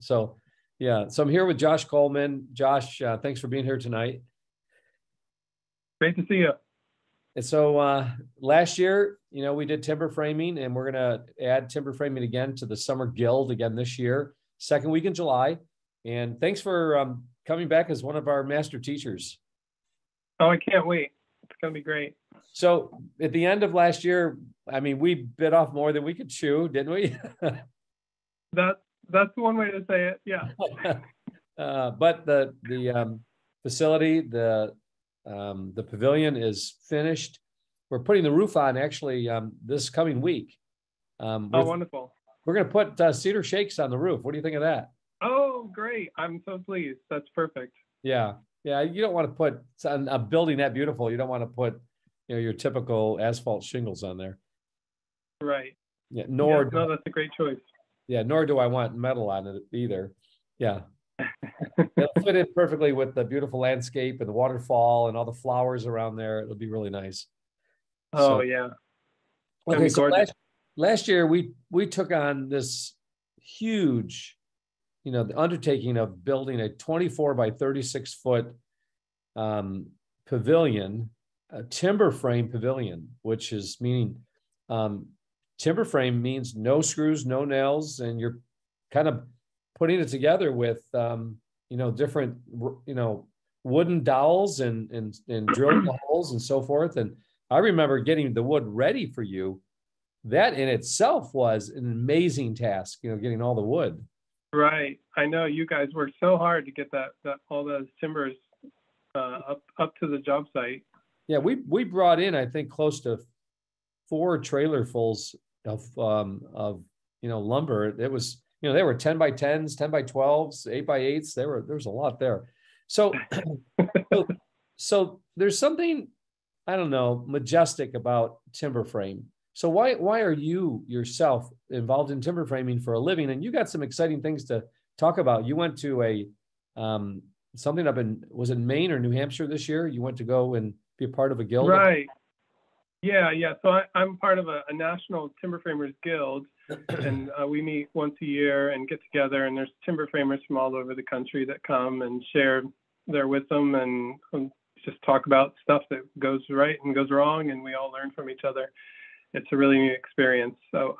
So, yeah. So I'm here with Josh Coleman. Josh, thanks for being here tonight. Great to see you. And so last year, we did timber framing, and we're going to add timber framing again to the Summer Guild again this year, second week in July. And thanks for coming back as one of our master teachers. Oh, I can't wait. It's going to be great. So at the end of last year, I mean, we bit off more than we could chew, didn't we? That's one way to say it. Yeah. But the facility, the pavilion is finished. We're putting the roof on actually this coming week. Oh, wonderful. We're going to put cedar shakes on the roof. What do you think of that? Oh, great. I'm so pleased. That's perfect. Yeah. Yeah. You don't want to put on a building that beautiful. You don't want to put, your typical asphalt shingles on there. Right. Yeah. No, that's a great choice. Yeah. Nor do I want metal on it either. Yeah. It'll fit in perfectly with the beautiful landscape and the waterfall and all the flowers around there. It'll be really nice. Oh, yeah. Okay. So last year we took on this huge, the undertaking of building a 24 by 36 foot pavilion, a timber frame pavilion, which is meaning timber frame means no screws, no nails, and you're kind of putting it together with different wooden dowels and drilling the holes and so forth. And I remember getting the wood ready for you. That in itself was an amazing task, getting all the wood. Right. I know you guys worked so hard to get that all those timbers up to the job site. Yeah, we brought in, I think, close to 4 trailerfuls of lumber. It was, they were 10 by 10s, 10 by 12s, 8 by 8s. There was a lot there. So so there's something, I don't know, majestic about timber frame. So why are you yourself involved in timber framing for a living? And you got some exciting things to talk about. You went to a something up in, was it Maine or New Hampshire this year? You went to go and be a part of a guild? Right. Yeah. So I'm part of a national timber framers guild, and we meet once a year and get together. And there's timber framers from all over the country that come and share their wisdom and just talk about stuff that goes right and goes wrong, and we all learn from each other. It's a really neat experience. So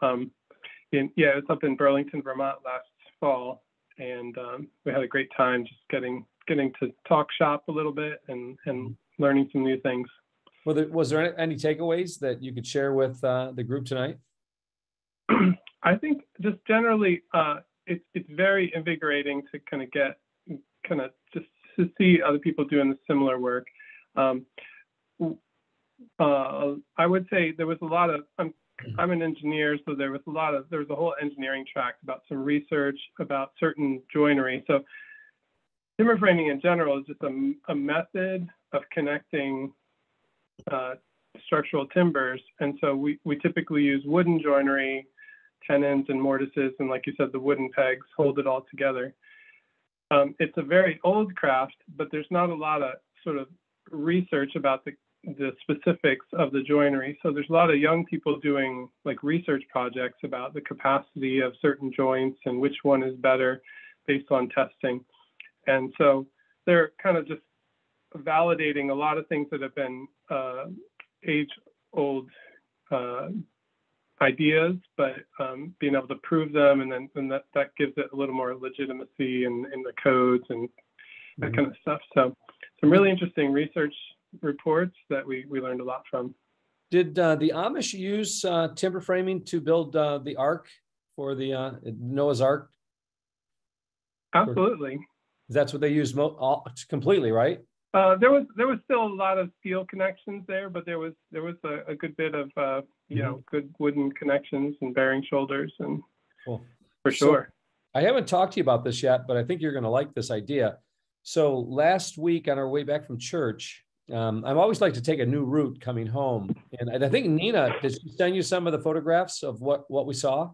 it was up in Burlington, Vermont last fall, and we had a great time just getting to talk shop a little bit and learning some new things. Well, was there any takeaways that you could share with the group tonight? I think just generally, it's very invigorating to kind of just to see other people doing the similar work. I would say there was a lot of, I'm an engineer, so there was a whole engineering track about some research about certain joinery. So timber framing in general is just a method of connecting structural timbers. And so we typically use wooden joinery, tenons and mortises, and like you said, the wooden pegs hold it all together. It's a very old craft, but there's not a lot of sort of research about the specifics of the joinery. So there's a lot of young people doing like research projects about the capacity of certain joints and which one is better based on testing. And so they're kind of just validating a lot of things that have been age-old ideas, but being able to prove them, and then that gives it a little more legitimacy in the codes and that kind of stuff. So some really interesting research reports that we learned a lot from. Did the Amish use timber framing to build the Ark for the Noah's Ark? Absolutely. That's what they used completely, right? There was still a lot of steel connections there, but there was a good bit of good wooden connections and bearing shoulders, and cool. For sure. I haven't talked to you about this yet, but I think you're going to like this idea. So last week on our way back from church, I've always liked to take a new route coming home, and I think Nina, did she send you some of the photographs of what we saw?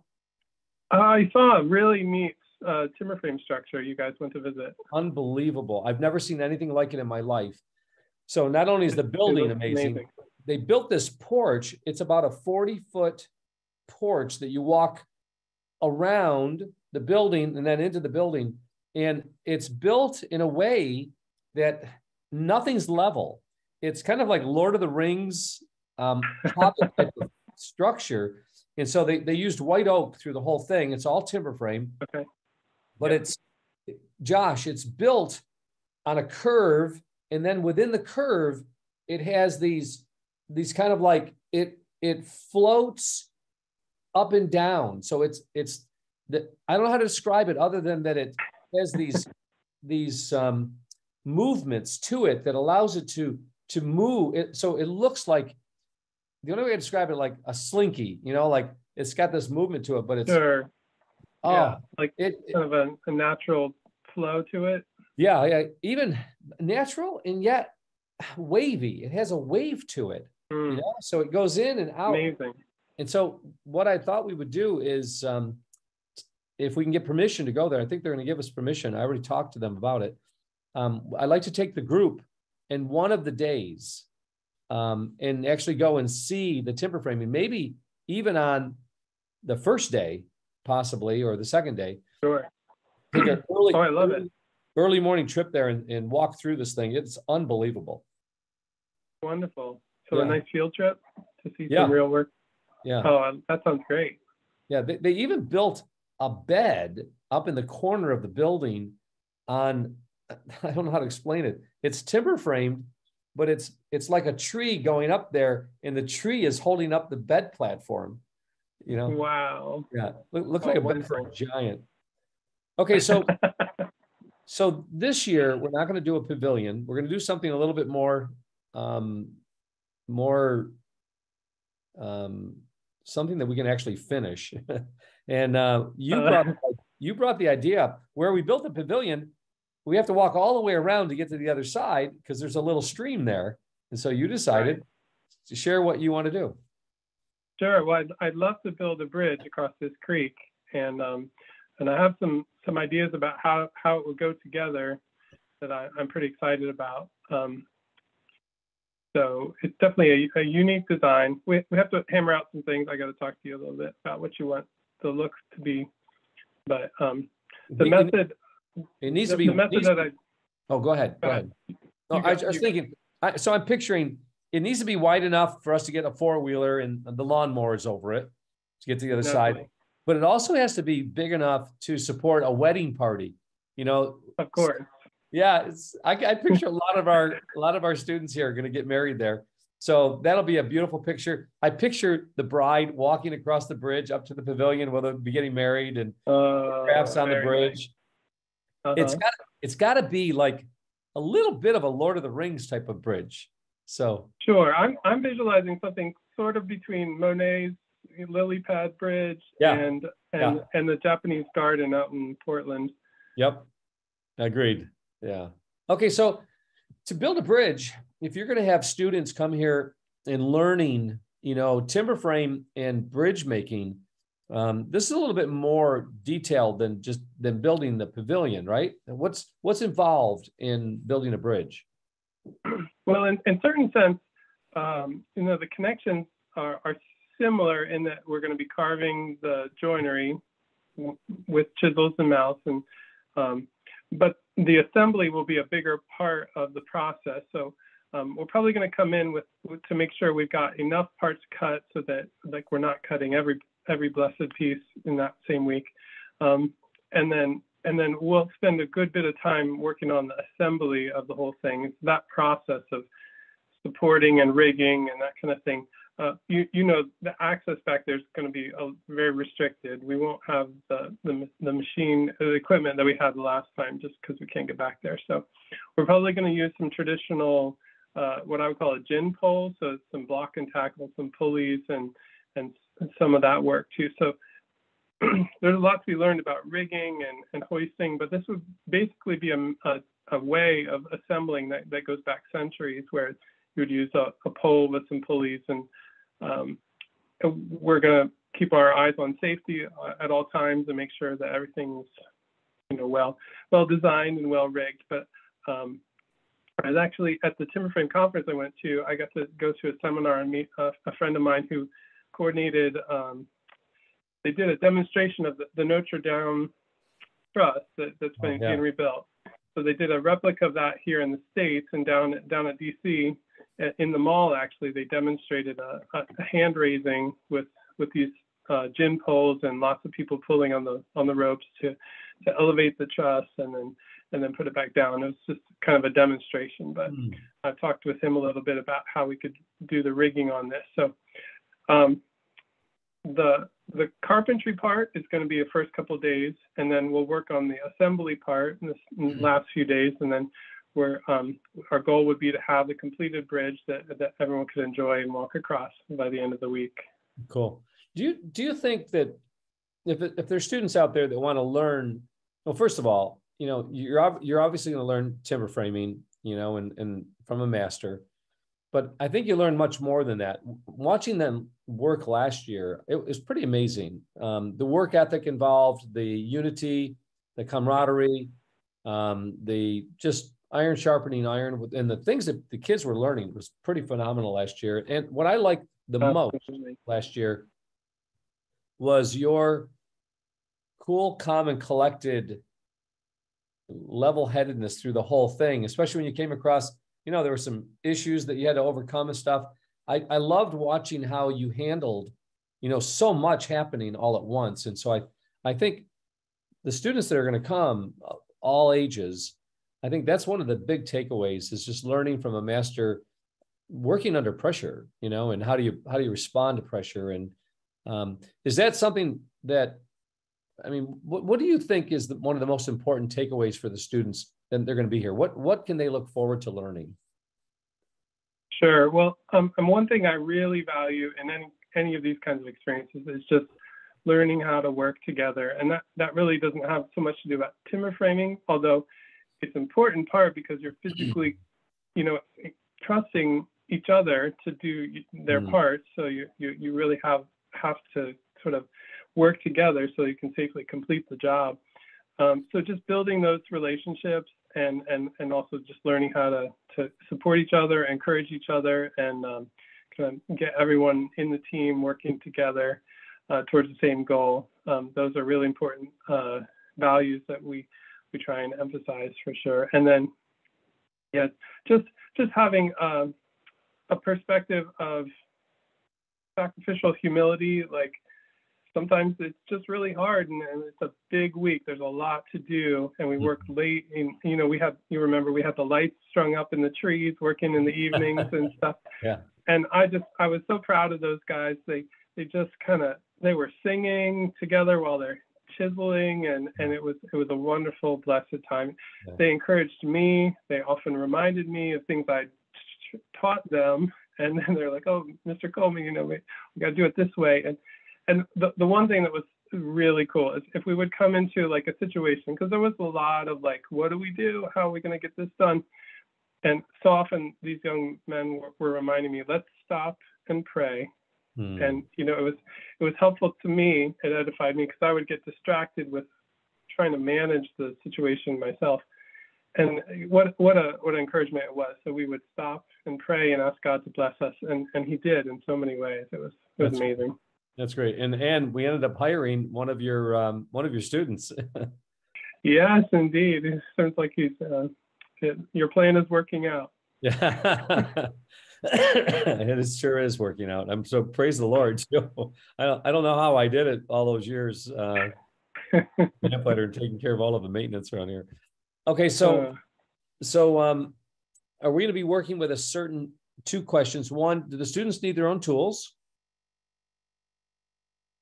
I saw a really neat timber frame structure you guys went to visit. Unbelievable. I've never seen anything like it in my life. So not only is the building amazing, they built this porch. It's about a 40-foot porch that you walk around the building and then into the building. And it's built in a way that nothing's level. It's kind of like Lord of the Rings Hobbit type of structure. And so they used white oak through the whole thing. It's all timber frame. Okay. But it's, Josh, it's built on a curve. And then within the curve, it has these kind of like, it floats up and down. So it's I don't know how to describe it other than that it has these movements to it that allows it to move it. So it looks like, the only way I describe it, like a slinky, like it's got this movement to it, but it's sure. Yeah, like kind of a natural flow to it. Yeah, even natural and yet wavy. It has a wave to it, so it goes in and out. Amazing. And so what I thought we would do is, if we can get permission to go there, I think they're going to give us permission. I already talked to them about it. I'd like to take the group in one of the days and actually go and see the timber framing, maybe even on the first day, possibly, or the second day. Sure. Take an early, I love it. Early morning trip there and walk through this thing. It's unbelievable. Wonderful. So a nice field trip to see some real work. Yeah. Oh, that sounds great. Yeah. They even built a bed up in the corner of the building on, I don't know how to explain it. It's timber framed, but it's like a tree going up there, and the tree is holding up the bed platform. Wow. Yeah. Looks like a bed for a giant. Okay. So so this year we're not going to do a pavilion. We're going to do something a little bit more something that we can actually finish. And you brought the idea up where we built the pavilion. We have to walk all the way around to get to the other side because there's a little stream there. And so you decided to share what you want to do. Sure. Well, I'd love to build a bridge across this creek, and I have some ideas about how it would go together that I'm pretty excited about. So it's definitely a unique design. We have to hammer out some things. I got to talk to you a little bit about what you want the look to be, but the method. It needs to be. Oh, go ahead. Go ahead. No, I was thinking. So I'm picturing it needs to be wide enough for us to get a four-wheeler and the lawnmowers over it to get to the other side. But it also has to be big enough to support a wedding party. Of course. Yeah, I picture a lot of our students here are going to get married there. So that'll be a beautiful picture. I picture the bride walking across the bridge up to the pavilion where they'll be getting married and crafts on the bridge. Nice. It's got to be like a little bit of a Lord of the Rings type of bridge. So sure, I'm visualizing something sort of between Monet's lily pad bridge and the Japanese garden out in Portland. Yep, agreed. Yeah. Okay, so to build a bridge, if you're going to have students come here and learning, timber frame and bridge making, this is a little bit more detailed than building the pavilion, right? What's involved in building a bridge? Well, in certain sense, the connections are similar in that we're going to be carving the joinery with chisels and mouths, but the assembly will be a bigger part of the process. So we're probably going to come in to make sure we've got enough parts cut so that we're not cutting every blessed piece in that same week, and then we'll spend a good bit of time working on the assembly of the whole thing. It's that process of supporting and rigging and that kind of thing. The access back there is going to be very restricted. We won't have the machine, the equipment that we had the last time, just because we can't get back there. So we're probably going to use some traditional, what I would call a gin pole, so some block and tackle, some pulleys, and some of that work too. So there's a lot to be learned about rigging and hoisting, but this would basically be a way of assembling that goes back centuries, where you would use a pole with some pulleys, and we're going to keep our eyes on safety at all times and make sure that everything's well designed and well rigged. But I was actually at the timber frame conference I went to. I got to go to a seminar and meet a friend of mine who coordinated. They did a demonstration of the Notre Dame truss that's Oh, being yeah. rebuilt. So they did a replica of that here in the States, and down at DC, in the mall, actually, they demonstrated a hand raising with these gin poles and lots of people pulling on the ropes to elevate the truss and then put it back down. It was just kind of a demonstration, but I talked with him a little bit about how we could do the rigging on this. So the carpentry part is going to be the first couple of days, and then we'll work on the assembly part in the last few days, and then our goal would be to have the completed bridge that everyone could enjoy and walk across by the end of the week. Cool. Do you think that if there's students out there that want to learn, well, first of all, you're obviously going to learn timber framing, and from a master, but I think you learn much more than that. Watching them work last year, it was pretty amazing. The work ethic involved, the unity, the camaraderie, the just iron sharpening iron, and the things that the kids were learning was pretty phenomenal last year. And what I liked the most last year was your cool, calm, and collected level-headedness through the whole thing, especially when you came across, there were some issues that you had to overcome and stuff. I loved watching how you handled, so much happening all at once. And so I think the students that are going to come, all ages, I think that's one of the big takeaways is just learning from a master working under pressure, and how do you respond to pressure? And is that something that, what do you think is one of the most important takeaways for the students that they're going to be here? What can they look forward to learning? Sure. Well, one thing I really value in any of these kinds of experiences is just learning how to work together. And that really doesn't have so much to do about timber framing, although it's an important part because you're physically, trusting each other to do their parts. So you really have to sort of work together so you can safely complete the job. So just building those relationships and also just learning how to support each other, encourage each other, and kind of get everyone in the team working together towards the same goal. Those are really important values that we try and emphasize for sure. And then, yeah, just having a perspective of sacrificial humility. Like sometimes it's just really hard, and it's a big week. There's a lot to do, and we work late. And we had the lights strung up in the trees, working in the evenings and stuff. Yeah. And I was so proud of those guys. They just they were singing together while they're chiseling, and it was a wonderful, blessed time. Yeah. They encouraged me. They often reminded me of things I taught them, and then they're like, "Oh, Mr. Coleman, we got to do it this way." And the one thing that was really cool is if we would come into like a situation, because there was a lot of like, what do we do? How are we going to get this done? And so often these young men were reminding me, let's stop and pray. And, it was helpful to me. It edified me because I would get distracted with trying to manage the situation myself. And what an encouragement it was. So we would stop and pray and ask God to bless us. And he did in so many ways. It was amazing. That's great. And we ended up hiring one of your students. Yes, indeed. It sounds like your plan is working out. Yeah. It sure is working out. I'm so praise the Lord. So I don't know how I did it all those years. Taking care of all of the maintenance around here. Okay, so are we going to be working with two questions? One, do the students need their own tools?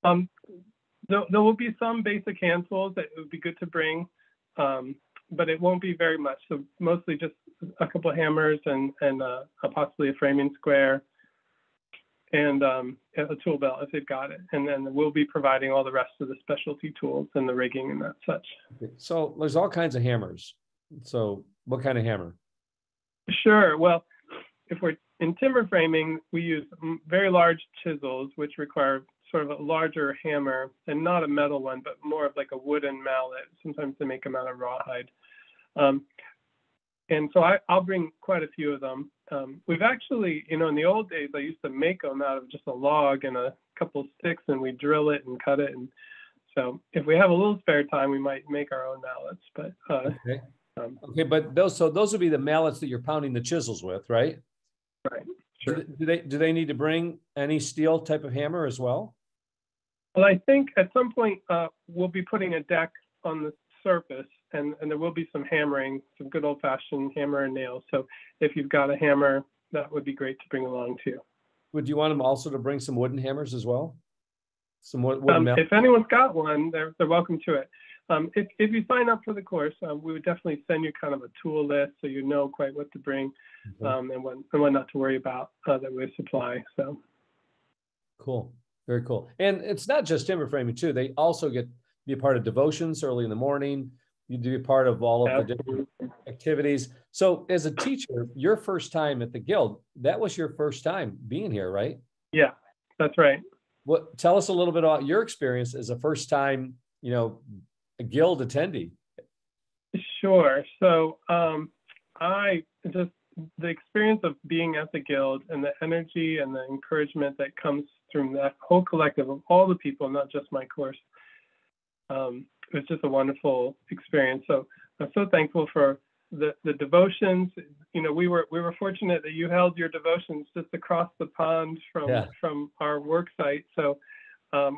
There will be some basic hand tools that it would be good to bring, but it won't be very much. So mostly just a couple of hammers and possibly a framing square and a tool belt if they've got it. And then we'll be providing all the rest of the specialty tools and the rigging and that such. So there's all kinds of hammers. So what kind of hammer? Sure. Well, if we're in timber framing, we use very large chisels, which require sort of a larger hammer, and not a metal one, but more of like a wooden mallet. Sometimes they make them out of rawhide. And so I'll bring quite a few of them. We've actually, in the old days, I used to make them out of just a log and a couple of sticks, and we drill it and cut it. And So if we have a little spare time, we might make our own mallets. But Okay. Okay, but those would be the mallets that you're pounding the chisels with, right? right, sure. Do they need to bring any steel type of hammer as well? Well, I think at some point we'll be putting a deck on the surface, and there will be some hammering, some good old-fashioned hammer and nails. So if you've got a hammer, that would be great to bring along too. Would you want them also to bring some wooden hammers as well? Some wooden if anyone's got one, they're welcome to it. If you sign up for the course, we would definitely send you kind of a tool list so you know quite what to bring and what not to worry about that we supply. So cool, very cool. And it's not just timber framing too. They also get be a part of devotions early in the morning. You do be part of all of the different activities. So as a teacher, your first time at the Guild, that was your first time being here, right? Yeah, that's right. Tell us a little bit about your experience as a first time, a Guild attendee. Sure. So the experience of being at the Guild and the energy and the encouragement that comes from that whole collective of all the people, not just my course, it was just a wonderful experience. So I'm so thankful for the devotions. We were fortunate that you held your devotions just across the pond from our work site. So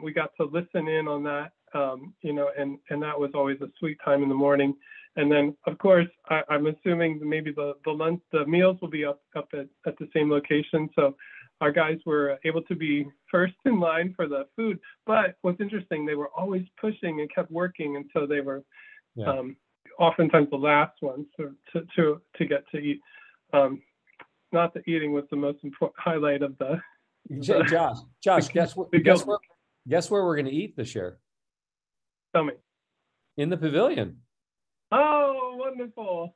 we got to listen in on that, and that was always a sweet time in the morning. And then, of course, I'm assuming maybe the meals will be up at the same location. So our guys were able to be first in line for the food. But what's interesting, they were always pushing and kept working, and so they were oftentimes the last ones to get to eat. Not that eating was the most important highlight of the. Josh, guess where we're going to eat this year? Tell me. In the pavilion. Oh, wonderful!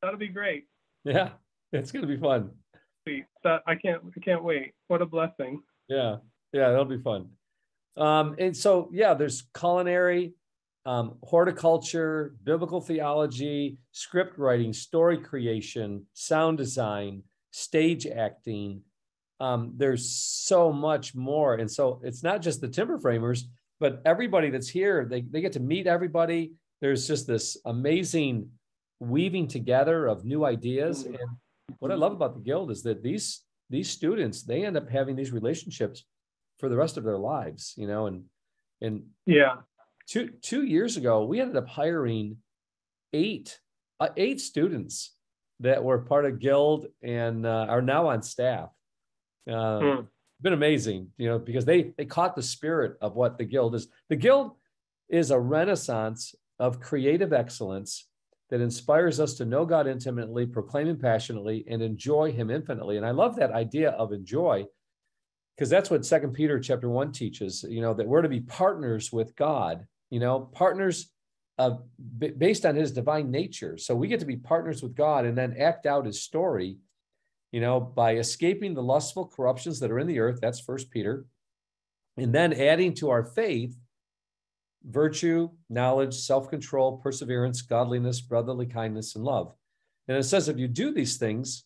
That'll be great. Yeah, it's going to be fun. Sweet. I can't wait. What a blessing. Yeah, that'll be fun. And so there's culinary, horticulture, biblical theology, script writing, story creation, sound design, stage acting. There's so much more. And so it's not just the timber framers, but everybody that's here, they get to meet everybody. There's just this amazing weaving together of new ideas. And what I love about the Guild is that these students, they end up having these relationships for the rest of their lives, and yeah. 2 years ago, we ended up hiring eight students that were part of Guild and are now on staff. Been amazing, because they caught the spirit of what the Guild is. The Guild is a renaissance of creative excellence that inspires us to know God intimately, proclaim Him passionately, and enjoy Him infinitely. And I love that idea of enjoy, because that's what 2 Peter chapter 1 teaches, that we're to be partners with God, partners based on His divine nature. So we get to be partners with God and then act out His story, by escaping the lustful corruptions that are in the earth. That's 1 Peter. And then adding to our faith virtue, knowledge, self-control, perseverance, godliness, brotherly kindness, and love. And it says, if you do these things,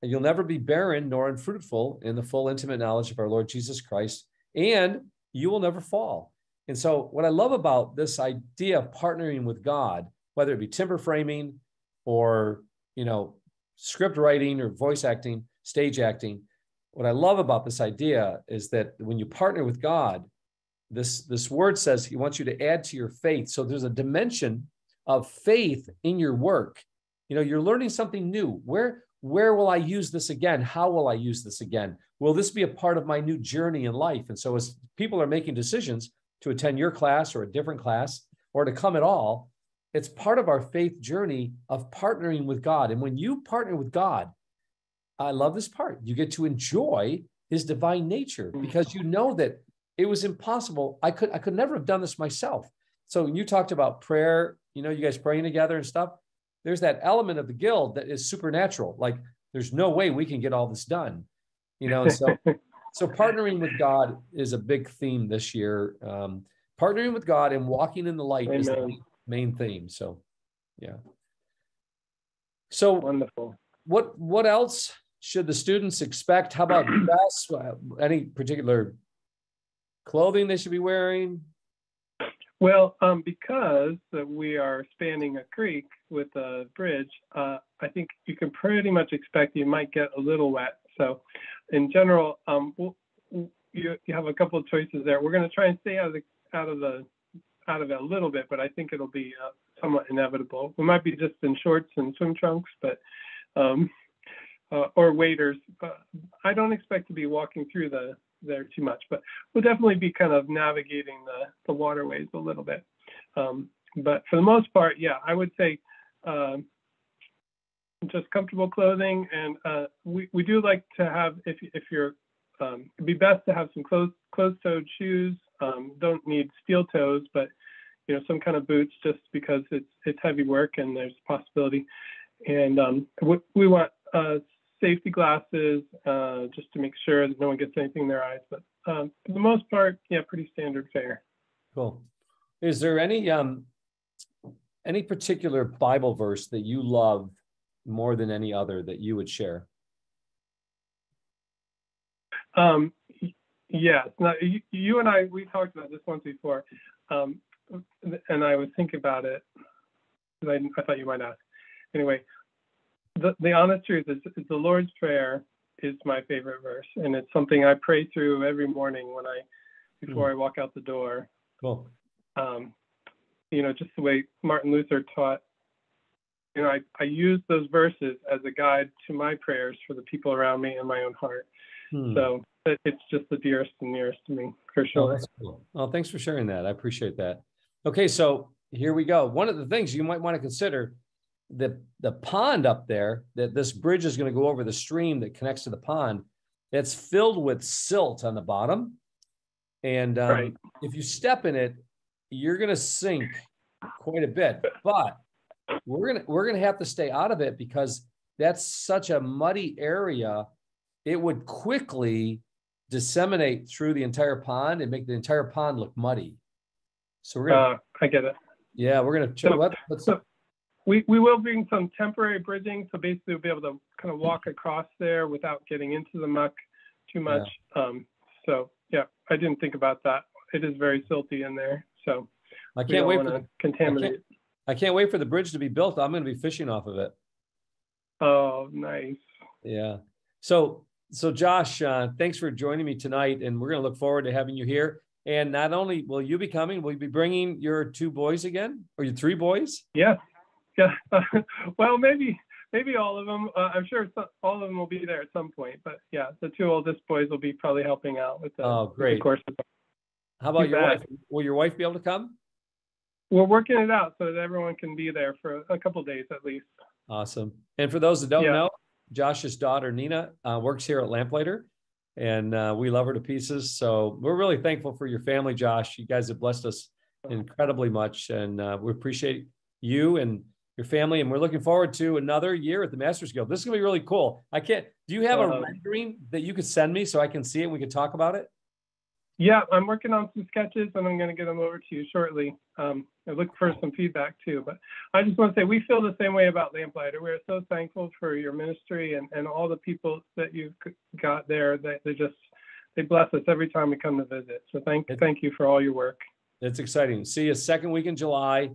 you'll never be barren nor unfruitful in the full intimate knowledge of our Lord Jesus Christ, and you will never fall. And so what I love about this idea of partnering with God, whether it be timber framing or, script writing or voice acting, stage acting, what I love about this idea is that when you partner with God, this word says He wants you to add to your faith. So there's a dimension of faith in your work. You're learning something new. Where will I use this again? How will I use this again? Will this be a part of my new journey in life? And so as people are making decisions to attend your class or a different class or to come at all, it's part of our faith journey of partnering with God. And when you partner with God, I love this part. You get to enjoy His divine nature because you know that it was impossible. I could never have done this myself. So when you talked about prayer, you guys praying together and stuff, there's that element of the Guild that is supernatural. Like there's no way we can get all this done, so partnering with God is a big theme this year. Partnering with God and walking in the light is the main theme. So, yeah. So wonderful. What else should the students expect? How about dress? Any particular clothing they should be wearing? Well, because we are spanning a creek with a bridge, I think you can pretty much expect you might get a little wet. So in general, you have a couple of choices there. We're going to try and stay out of it a little bit, but I think it'll be somewhat inevitable. We might be just in shorts and swim trunks, but or waders. I don't expect to be walking through there too much, but we'll definitely be kind of navigating the waterways a little bit. But for the most part, yeah, I would say just comfortable clothing, and we do like to have, if you're it'd be best to have some closed-toed shoes. Don't need steel toes, but some kind of boots, just because it's heavy work and there's a possibility. And we want safety glasses, just to make sure that no one gets anything in their eyes. But for the most part, yeah, pretty standard fare. Cool. Is there any particular Bible verse that you love more than any other that you would share? Yes. Now, you and I, we talked about this once before, and I was thinking about it because I thought you might ask. Anyway, the honest truth is the Lord's Prayer is my favorite verse, and it's something I pray through every morning before I walk out the door. Cool. Just the way Martin Luther taught. I use those verses as a guide to my prayers for the people around me and my own heart. So it's just the dearest and nearest to me, for sure. Oh, that's cool. Oh, thanks for sharing that. I appreciate that. Okay, so here we go. One of the things you might want to consider, the pond up there, that this bridge is going to go over, the stream that connects to the pond, it's filled with silt on the bottom. And right. If you step in it, you're going to sink quite a bit. But we're gonna have to stay out of it because that's such a muddy area. It would quickly disseminate through the entire pond and make the entire pond look muddy. So we're gonna. I get it. Yeah, we're gonna. So we will bring some temporary bridging, so basically we'll be able to kind of walk across there without getting into the muck too much. Yeah. So yeah, I didn't think about that. It is very silty in there, so I can't wait to contaminate. I can't wait for the bridge to be built. I'm going to be fishing off of it. Oh, nice. Yeah. So Josh, thanks for joining me tonight, and we're going to look forward to having you here. And not only will you be coming, will you be bringing your 2 boys again, or your 3 boys? Yeah. Well, maybe all of them. I'm sure all of them will be there at some point. But yeah, the 2 oldest boys will be probably helping out with the great. course. How about your wife? Will your wife be able to come? We're working it out so that everyone can be there for a couple of days at least. Awesome. And for those that don't know, Josh's daughter, Nina, works here at Lamplighter, and we love her to pieces. So we're really thankful for your family, Josh. You guys have blessed us incredibly much, and we appreciate you and your family, and we're looking forward to another year at the Masters Guild. This is going to be really cool. Do you have a rendering that you could send me so I can see it and we can talk about it? Yeah, I'm working on some sketches, and I'm going to get them over to you shortly. I look for some feedback too, but I just want to say we feel the same way about Lamplighter. We're so thankful for your ministry and all the people that you've got there. That they bless us every time we come to visit. So thank you for all your work. It's exciting. See you second week in July.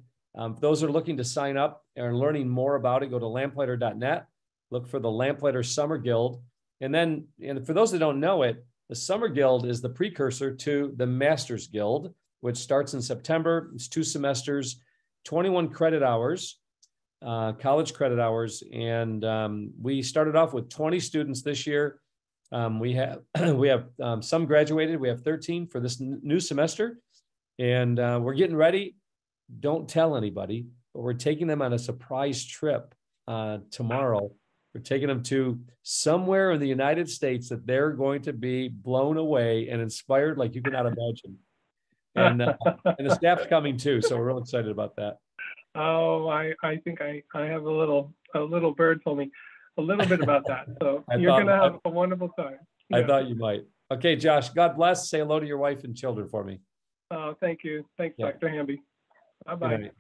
Those are looking to sign up and learning more about it, go to lamplighter.net. Look for the Lamplighter Summer Guild, and for those that don't know it, the Summer Guild is the precursor to the Masters Guild, which starts in September. It's 2 semesters, 21 credit hours, college credit hours. And we started off with 20 students this year. We have some graduated. We have 13 for this new semester. And we're getting ready. Don't tell anybody, but we're taking them on a surprise trip tomorrow. We're taking them to somewhere in the United States that they're going to be blown away and inspired like you cannot imagine. And the staff's coming too, so we're real excited about that. Oh, I think I have a little bird told me a little bit about that. So you're going to have a wonderful time. I thought you might. Okay, Josh, God bless. Say hello to your wife and children for me. Thank you. Thanks, Dr. Hamby. Bye-bye.